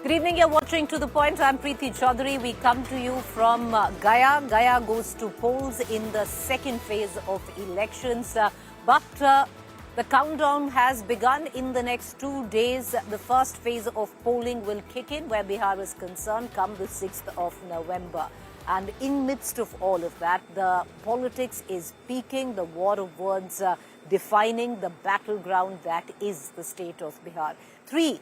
Good evening, you're watching To The Point. I'm Preeti Chaudhary. We come to you from Gaya. Gaya goes to polls in the second phase of elections. But the countdown has begun in the next 2 days. The first phase of polling will kick in where Bihar is concerned come the 6th of November. And in midst of all of that, the politics is peaking, the war of words defining the battleground that is the state of Bihar. Three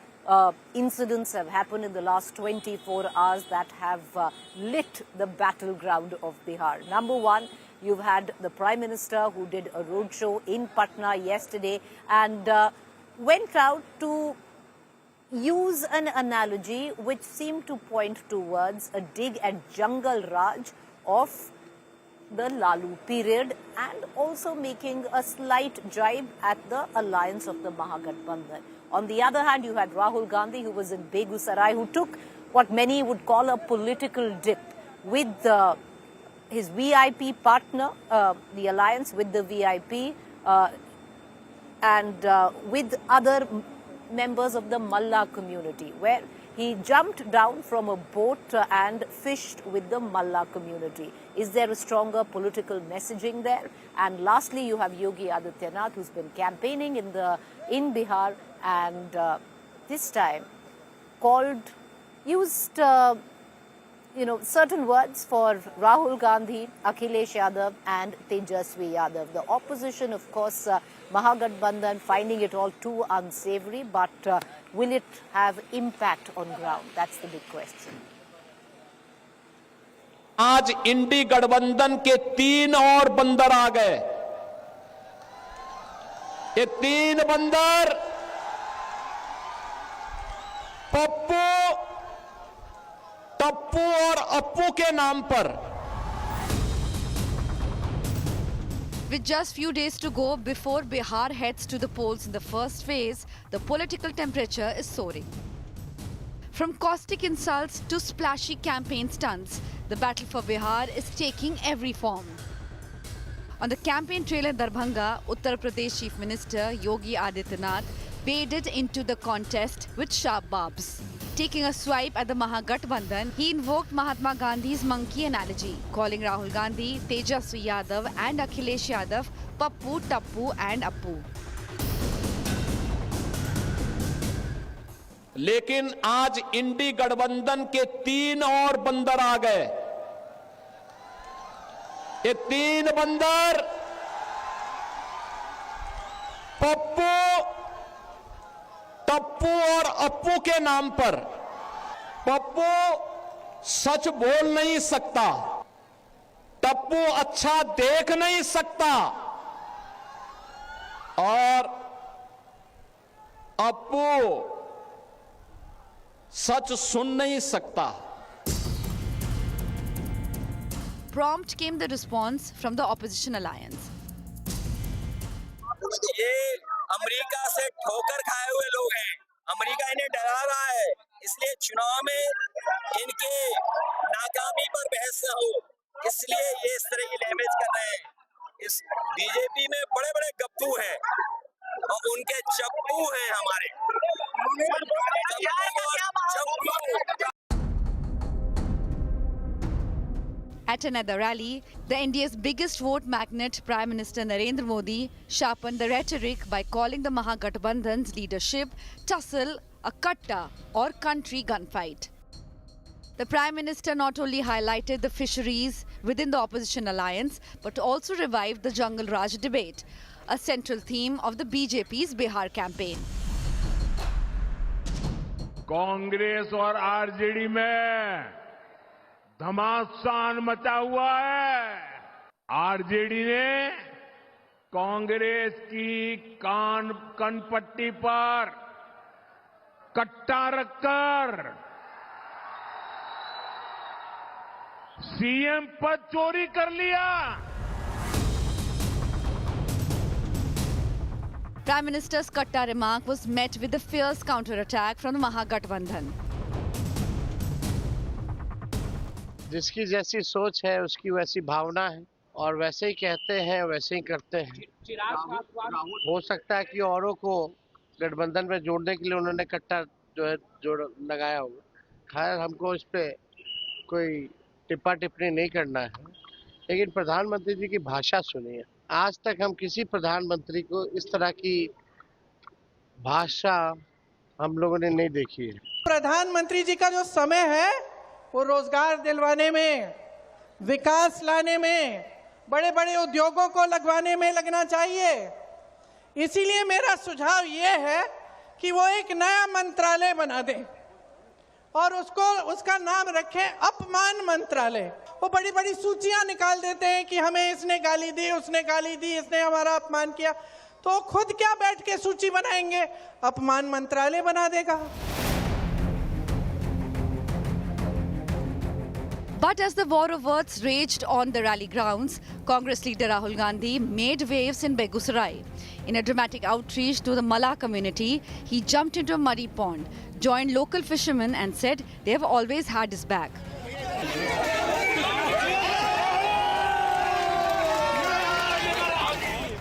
incidents have happened in the last 24 hours that have lit the battleground of Bihar. Number one, you've had the Prime Minister who did a roadshow in Patna yesterday and went out to use an analogy which seemed to point towards a dig at Jungle Raj of the Lalu period and also making a slight jibe at the alliance of the Mahagathbandhan. On the other hand, you had Rahul Gandhi, who was in Begusarai, who took what many would call a political dip with his VIP partner, the alliance with the VIP, and with other members of the Malla community, where he jumped down from a boat and fished with the Malla community. Is there a stronger political messaging there? And lastly, you have Yogi Adityanath, who's been campaigning in Bihar, and this time used certain words for Rahul Gandhi, Akhilesh Yadav and Tejashwi Yadav. The opposition, of course, Mahagathbandhan finding it all too unsavory, but will it have impact on ground? That's the big question. आज इंडी गठबंधन के 3 और बंदर आ गए। ये 3 बंदर पप्पू, टप्पू और अप्पू के नाम पर। With just few days to go before Bihar heads to the polls in the first phase, the political temperature is soaring. From caustic insults to splashy campaign stunts, the battle for Bihar is taking every form. On the campaign trail in Darbhanga, Uttar Pradesh Chief Minister Yogi Adityanath waded into the contest with sharp barbs. Taking a swipe at the Mahagathbandhan, he invoked Mahatma Gandhi's monkey analogy, calling Rahul Gandhi, Tejashwi Yadav and Akhilesh Yadav Pappu, Tappu and Appu. लेकिन आज इंडी गठबंधन के 3 और बंदर आ गए। ये 3 बंदर पप्पू, टप्पू और अप्पू के नाम पर। पप्पू सच बोल नहीं सकता, टप्पू अच्छा देख नहीं सकता और अप्पू सच सुन नहीं सकता। Prompt came the response from the opposition alliance. ये अमेरिका से ठोकर खाए हुए लोग हैं, अमेरिका इन्हें डरा रहा है, इसलिए चुनाव में इनके नाकामी पर बहस न हो, इसलिए ये इस तरह की लैंग्वेज कर रहे हैं। इस बीजेपी में बड़े बड़े गप्पू हैं और उनके चप्पू हैं हमारे। At another rally, the India's biggest vote magnet, Prime Minister Narendra Modi, sharpened the rhetoric by calling the Mahagathbandhan's leadership tussle a Katta or country gunfight. The Prime Minister not only highlighted the fisheries within the opposition alliance, but also revived the Jungle Raj debate, a central theme of the BJP's Bihar campaign. Congress और RJD में घमासान मचा हुआ है। RJD ने कांग्रेस की कनपट्टी पर कट्टा रखकर सीएम पद चोरी कर लिया। Prime Minister's Katta remark was met with a fierce counter-attack from the Mahagathbandhan. जिसकी जैसी सोच है उसकी वैसी भावना है और वैसे ही कहते हैं वैसे ही करते हैं। हो सकता है कि औरों को गठबंधन में जोड़ने के लिए उन्होंने कट्टा जो है जोड़ लगाया होगा, खैर हमको इस पे कोई टिप्पा टिप्पणी नहीं करना है, लेकिन प्रधानमंत्री जी की भाषा सुनिए। आज तक हम किसी प्रधानमंत्री को इस तरह की भाषा हम लोगों ने नहीं देखी है। प्रधानमंत्री जी का जो समय है वो रोजगार दिलवाने में, विकास लाने में, बड़े बड़े उद्योगों को लगवाने में लगना चाहिए। इसीलिए मेरा सुझाव ये है कि वो एक नया मंत्रालय बना दें और उसका नाम रखें अपमान मंत्रालय। वो बड़ी बड़ी सूचियां निकाल देते हैं कि हमें इसने गाली दी, उसने गाली दी, इसने हमारा अपमान किया, तो खुद क्या बैठ के सूची बनाएंगे, अपमान मंत्रालय बना देगा। But as the war of words raged on the rally grounds, Congress leader Rahul Gandhi made waves in Begusarai. In a dramatic outreach to the Malla community, he jumped into a muddy pond, joined local fishermen and said they have always had his back.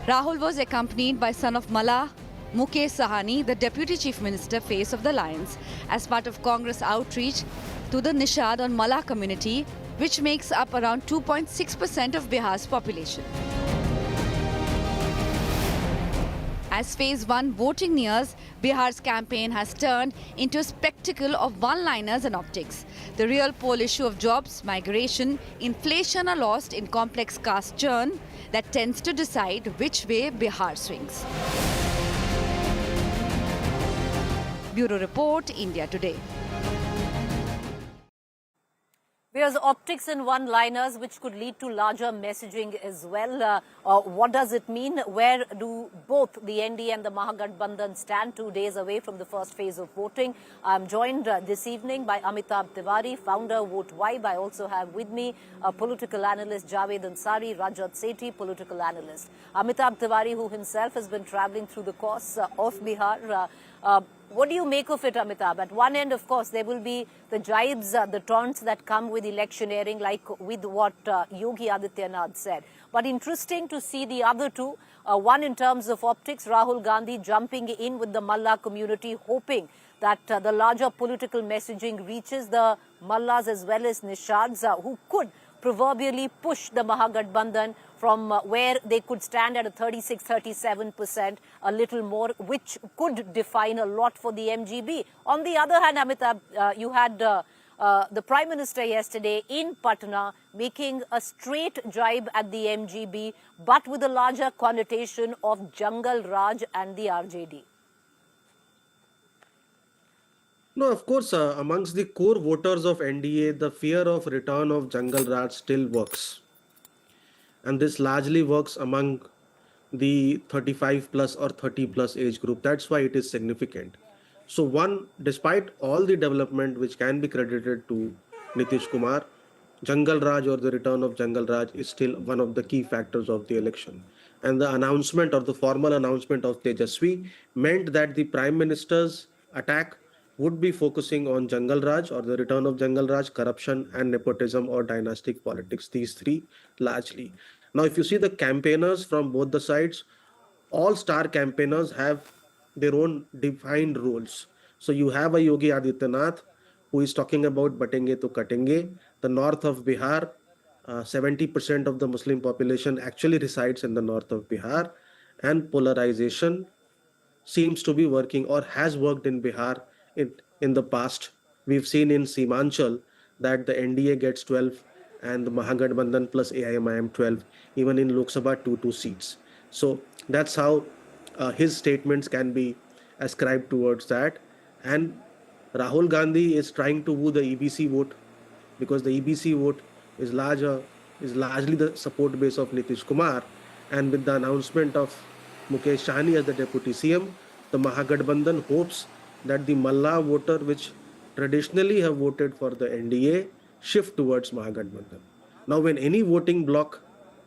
Rahul was accompanied by son of Malla, Mukesh Sahani, the Deputy Chief Minister, face of the Lions, as part of Congress outreach to the Nishad on Malla community, which makes up around 2.6% of Bihar's population. As Phase 1 voting nears, Bihar's campaign has turned into a spectacle of one-liners and optics. The real poll issue of jobs, migration, inflation are lost in complex caste churn that tends to decide which way Bihar swings. Bureau Report, India Today. There's optics and one-liners which could lead to larger messaging as well. What does it mean? Where do both the ND and the Mahagathbandhan stand 2 days away from the first phase of voting? I'm joined this evening by Amitabh Tiwari, founder Vote Vibe. I also have with me political analyst Javed Ansari, Rajat Sethi, political analyst. Amitabh Tiwari, who himself has been travelling through the course of Bihar. What do you make of it, Amitabh? At one end, of course, there will be the jibes, the taunts that come with electioneering, like with what Yogi Adityanath said. But interesting to see the other two. One in terms of optics, Rahul Gandhi jumping in with the Malla community, hoping that the larger political messaging reaches the Mallas as well as Nishads, who could proverbially push the Mahagathbandhan from where they could stand at a 36-37%, a little more, which could define a lot for the MGB. On the other hand, Amitabh, you had the Prime Minister yesterday in Patna making a straight jibe at the MGB, but with a larger connotation of Jungle Raj and the RJD. No, of course, amongst the core voters of NDA, the fear of return of Jungle Raj still works. And this largely works among the 35 plus or 30 plus age group. That's why it is significant. So one, despite all the development which can be credited to Nitish Kumar, Jungle Raj or the return of Jungle Raj is still one of the key factors of the election. And the announcement or the formal announcement of Tejashwi meant that the Prime Minister's attack would be focusing on Jungle Raj or the return of Jungle Raj, corruption and nepotism or dynastic politics, these three largely. Now, if you see the campaigners from both the sides, all star campaigners have their own defined roles. So you have a Yogi Adityanath who is talking about batenge to katenge. The north of Bihar, 70% of the Muslim population actually resides in the north of Bihar, and polarization seems to be working or has worked in Bihar in the past. We've seen in Simanchal that the NDA gets 12 and the Mahagathbandhan plus AIMIM 12, even in Lok Sabha 2 seats. So that's how his statements can be ascribed towards that. And Rahul Gandhi is trying to woo the EBC vote because the EBC vote is largely the support base of Nitish Kumar. And with the announcement of Mukesh Sahani as the Deputy CM, the Mahagathbandhan hopes that the Malla voter, which traditionally have voted for the NDA, shift towards Mahagathbandhan. Now, when any voting bloc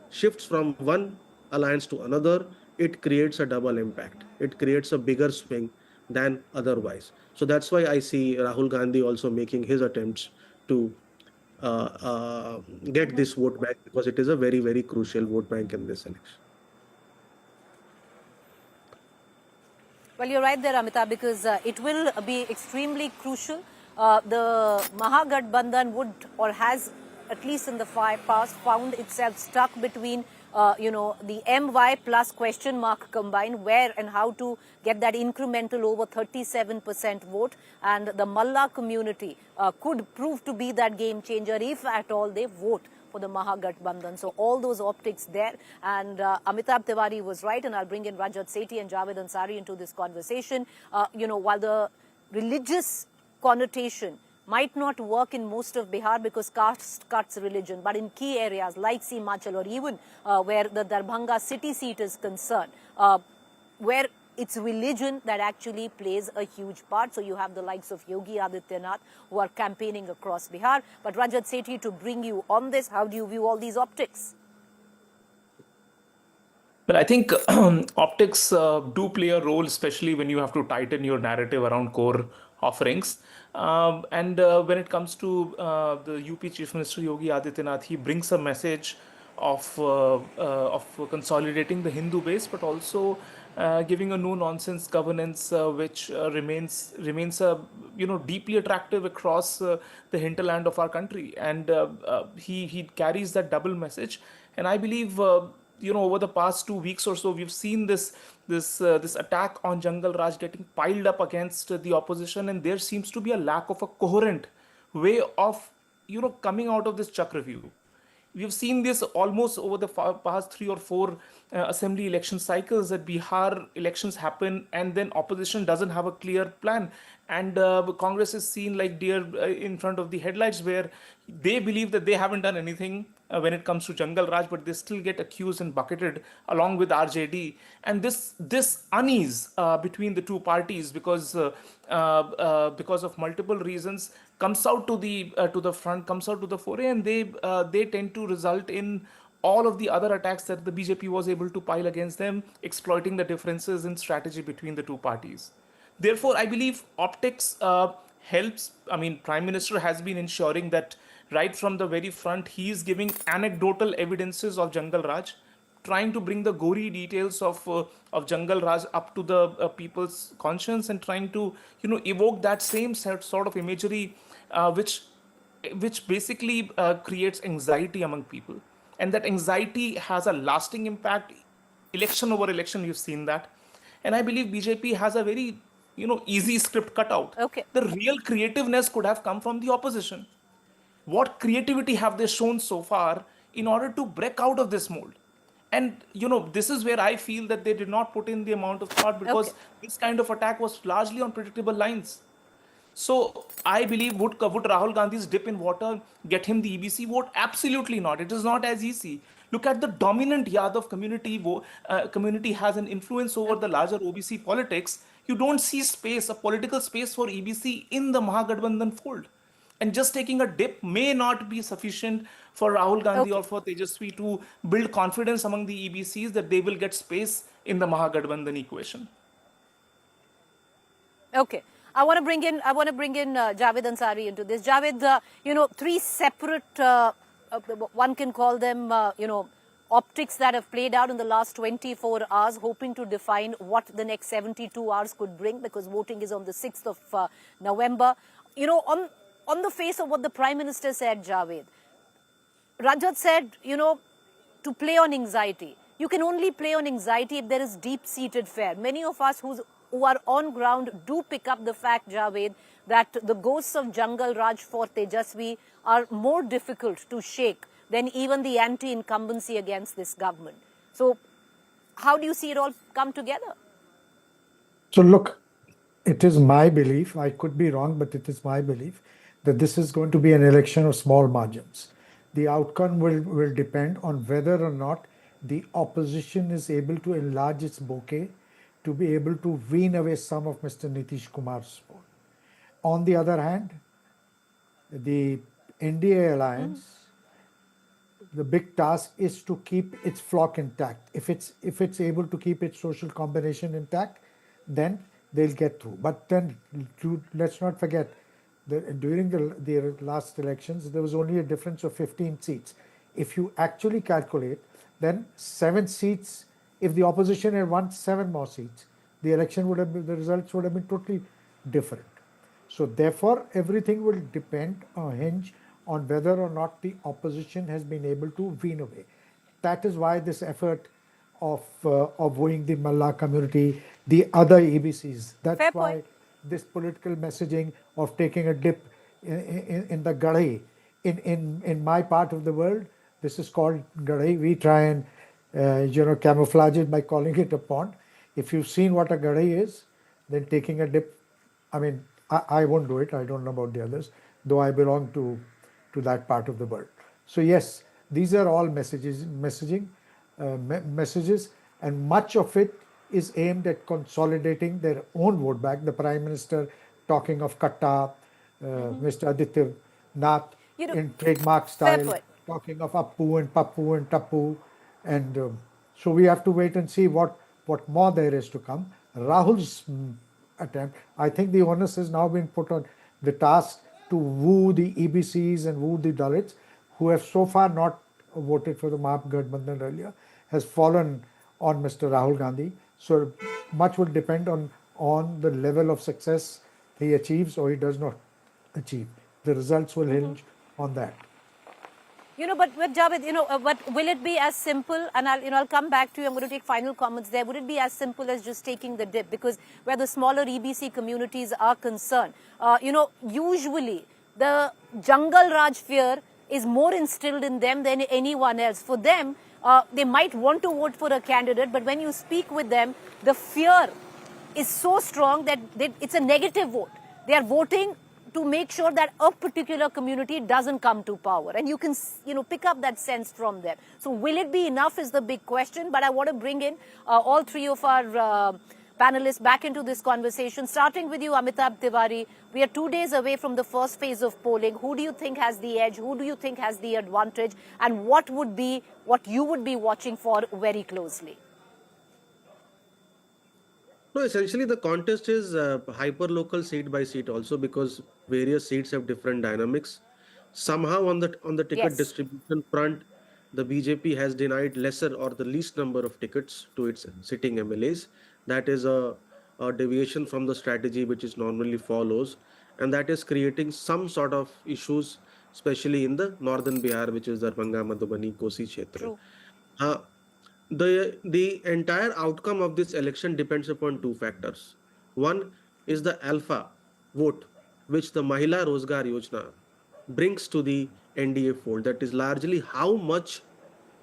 shifts from one alliance to another, it creates a double impact. It creates a bigger swing than otherwise. So that's why I see Rahul Gandhi also making his attempts to get this vote back, because it is a very, very crucial vote bank in this election. Well, you're right there, Amitabh, because it will be extremely crucial. the Mahagathbandhan would or has, at least in the past, found itself stuck between the MY plus question mark combined, where and how to get that incremental over 37% vote. And the Malla community could prove to be that game changer if at all they vote for the Mahagathbandhan. So all those optics there. And Amitabh Tiwari was right, and I'll bring in Rajat Sethi and Javed Ansari into this conversation. While the religious connotation might not work in most of Bihar because caste cuts religion, but in key areas like Himachal or even where the Darbhanga city seat is concerned, where it's religion that actually plays a huge part. So you have the likes of Yogi Adityanath who are campaigning across Bihar. But Rajat Sethi, to bring you on this, how do you view all these optics? Well, I think optics do play a role, especially when you have to tighten your narrative around core offerings. And when it comes to the UP Chief Minister Yogi Adityanath, he brings a message of consolidating the Hindu base, but also giving a no-nonsense governance, which remains deeply attractive across the hinterland of our country. And he carries that double message. And I believe over the past 2 weeks or so, we've seen this attack on Jungle Raj getting piled up against the opposition, and there seems to be a lack of a coherent way of coming out of this Chak review. We've seen this almost over the past 3 or 4 assembly election cycles, that Bihar elections happen and then opposition doesn't have a clear plan, and Congress is seen like deer in front of the headlights, where they believe that they haven't done anything when it comes to Jungle Raj, but they still get accused and bucketed along with RJD. And this unease between the two parties, because of multiple reasons, comes out to the front, comes out to the foray, and they tend to result in all of the other attacks that the BJP was able to pile against them, exploiting the differences in strategy between the two parties. Therefore, I believe optics helps. I mean, Prime Minister has been ensuring that right from the very front, he is giving anecdotal evidences of Jungle Raj, trying to bring the gory details of Jungle Raj up to the people's conscience, and trying to evoke that same sort of imagery, which basically creates anxiety among people, and that anxiety has a lasting impact. Election over election, you've seen that, and I believe BJP has a very easy script cut out. Okay. The real creativeness could have come from the opposition. What creativity have they shown so far in order to break out of this mold? And this is where I feel that they did not put in the amount of thought, because this kind of attack was largely on predictable lines. So I believe, would Rahul Gandhi's dip in water get him the EBC vote? Absolutely not. It is not as easy. Look at the dominant Yadav community has an influence over the larger OBC politics. You don't see a political space for EBC in the Mahagathbandhan fold. And just taking a dip may not be sufficient for Rahul Gandhi or for Tejashwi to build confidence among the EBCs that they will get space in the Mahagathbandhan equation. Okay. I want to bring in Javed Ansari into this. Javed, 3 separate, one can call them, optics that have played out in the last 24 hours, hoping to define what the next 72 hours could bring, because voting is on the 6th of November. On the face of what the Prime Minister said, Javed, Rajat said, to play on anxiety. You can only play on anxiety if there is deep-seated fear. Many of us who are on ground do pick up the fact, Javed, that the ghosts of Jungle Raj for Tejashwi are more difficult to shake than even the anti-incumbency against this government. So how do you see it all come together? So look, it is my belief, I could be wrong, but it is my belief that this is going to be an election of small margins. The outcome will depend on whether or not the opposition is able to enlarge its bouquet to be able to wean away some of Mr. Nitish Kumar's vote. On the other hand, the NDA alliance, the big task is to keep its flock intact. If it's able to keep its social combination intact, then they'll get through. But then let's not forget that during the last elections, there was only a difference of 15 seats. If you actually calculate, then 7 seats, if the opposition had won 7 more seats, the results would have been totally different. So therefore, everything will depend or hinge on whether or not the opposition has been able to wean away. That is why this effort of wooing the Malla community, the other EBCs. That's Fair why point. this political messaging of taking a dip in the gadai. In my part of the world, this is called gadai. We try and camouflage it by calling it a pond. If you've seen what a gadai is, then taking a dip. I mean, I won't do it. I don't know about the others, though I belong to that part of the world. So yes, these are all messages, and much of it is aimed at consolidating their own vote bank. The Prime Minister talking of Katta, Mr. Adityanath You know, in trademark fair style, point. talking of Appu and Pappu and Tappu, and so we have to wait and see what more there is to come. Rahul's attempt, I think the onus has now been put on the task to woo the EBCs and woo the Dalits, who have so far not voted for the gathbandhan earlier, has fallen on Mr. Rahul Gandhi. So much will depend on the level of success he achieves or he does not achieve. The results will hinge on that. But Javed, but will it be as simple? And I'll come back to you. I'm going to take final comments there. Would it be as simple as just taking the dip? Because where the smaller EBC communities are concerned, usually the Jungle Raj fear is more instilled in them than anyone else. For them, they might want to vote for a candidate, but when you speak with them, the fear is so strong that it's a negative vote. They are voting to make sure that a particular community doesn't come to power. And you can, pick up that sense from them. So will it be enough is the big question. But I want to bring in all three of our panelists back into this conversation, starting with you, Amitabh Tiwari. We are 2 days away from the first phase of polling. Who do you think has the edge? Who do you think has the advantage? And what you would be watching for very closely? No, essentially the contest is hyper-local seat by seat also, because various seats have different dynamics. Somehow on the ticket Yes. distribution front, the BJP has denied lesser or the least number of tickets to its sitting MLAs. That is a deviation from the strategy which is normally follows, and that is creating some sort of issues, especially in the northern Bihar, which is Darbhanga, Madhubani, Kosi Kshetra. True. Uh, the entire outcome of this election depends upon two factors. One is the alpha vote which the Mahila Rozgar Yojana brings to the NDA fold. That is largely how much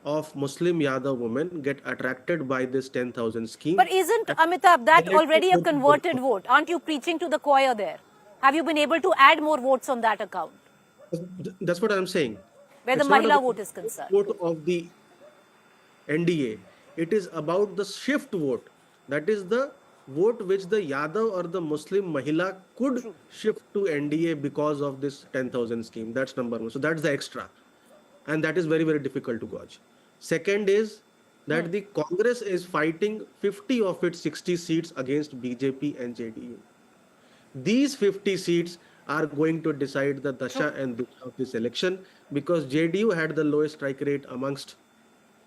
of Muslim Yadav women get attracted by this 10,000 scheme. But isn't, Amitabh, that already a converted vote? Aren't you preaching to the choir there? Have you been able to add more votes on that account? That's what I'm saying. Where the It's not Mahila about vote is concerned. Vote of the NDA. It is about the shift vote. That is the vote which the Yadav or the Muslim Mahila could shift to NDA because of this 10,000 scheme. That's number one. So that's the extra. And that is very, very difficult to gauge. Second is that the Congress is fighting 50 of its 60 seats against BJP and JDU. These 50 seats are going to decide the dasha and dusha of this election, because JDU had the lowest strike rate amongst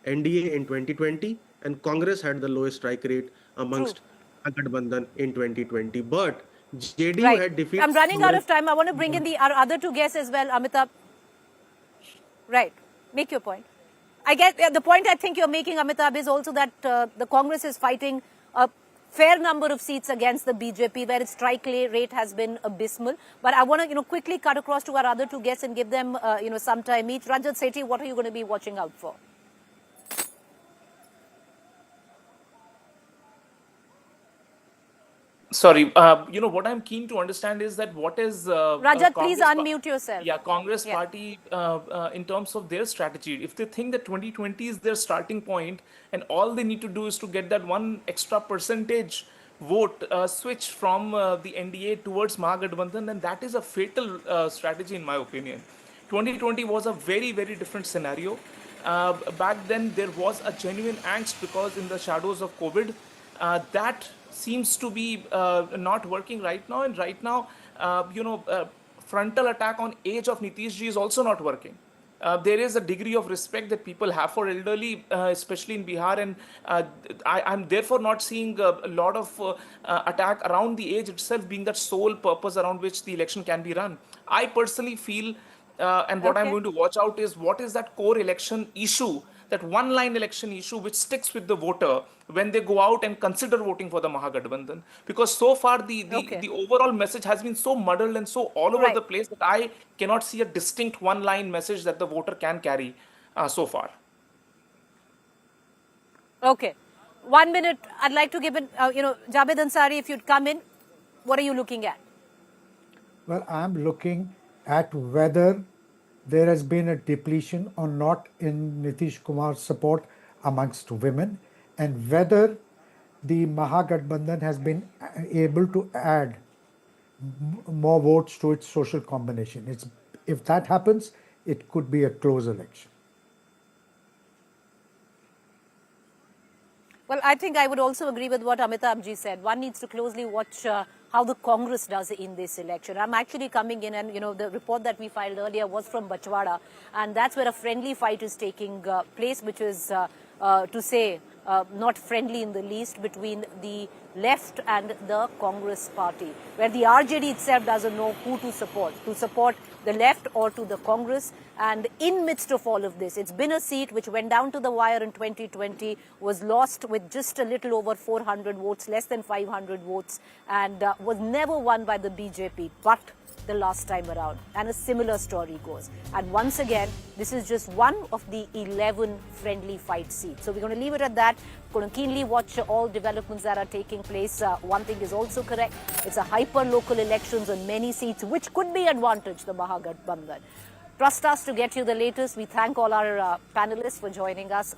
NDA in 2020 and Congress had the lowest strike rate amongst gathbandhan in 2020. But JDU had defeated... I'm running out of time. I want to bring in our other two guests as well, Amitabh. Right. Make your point. I get the point I think you're making, Amitabh, is also that the Congress is fighting a fair number of seats against the BJP, where its strike rate has been abysmal. But I want to, quickly cut across to our other two guests and give them, some time each. Ranjit Sethi, what are you going to be watching out for? Sorry, what I'm keen to understand is that what is Rajat, please unmute yourself. Yeah, Congress party in terms of their strategy. If they think that 2020 is their starting point and all they need to do is to get that one extra percentage vote switch from the NDA towards Mahagathbandhan, then that is a fatal strategy in my opinion. 2020 was a very, very different scenario. Back then there was a genuine angst because in the shadows of COVID, that seems to be not working right now. And right now, frontal attack on age of Nitish ji is also not working. there is a degree of respect that people have for elderly, especially in Bihar, and I'm therefore not seeing a lot of attack around the age itself being that sole purpose around which the election can be run. I personally feel, and what I'm going to watch out is what is that core election issue, that one line election issue which sticks with the voter when they go out and consider voting for the Mahagathbandhan. Because so far the overall message has been so muddled and so all over the place that I cannot see a distinct one line message that the voter can carry so far. Okay. 1 minute. I'd like to give it, Jabed Ansari, if you'd come in, what are you looking at? Well, I'm looking at whether there has been a depletion or not in Nitish Kumar's support amongst women, and whether the Mahagathbandhan has been able to add more votes to its social combination. If that happens, it could be a close election. Well, I think I would also agree with what Amitabh ji said. One needs to closely watch how the Congress does in this election. I'm actually coming in and, the report that we filed earlier was from Bachwada, and that's where a friendly fight is taking place, which is, to say, not friendly in the least, between the left and the Congress party, where the RJD itself doesn't know who to support the left or to the Congress. And in midst of all of this, it's been a seat which went down to the wire in 2020, was lost with just a little over 400 votes, less than 500 votes, and was never won by the BJP, but the last time around. And a similar story goes. And once again, this is just one of the 11 friendly fight seats. So we're going to leave it at that. We're going to keenly watch all developments that are taking place. One thing is also correct. It's a hyper-local elections on many seats, which could be advantage the Mahagathbandhan. Trust us to get you the latest. We thank all our panelists for joining us.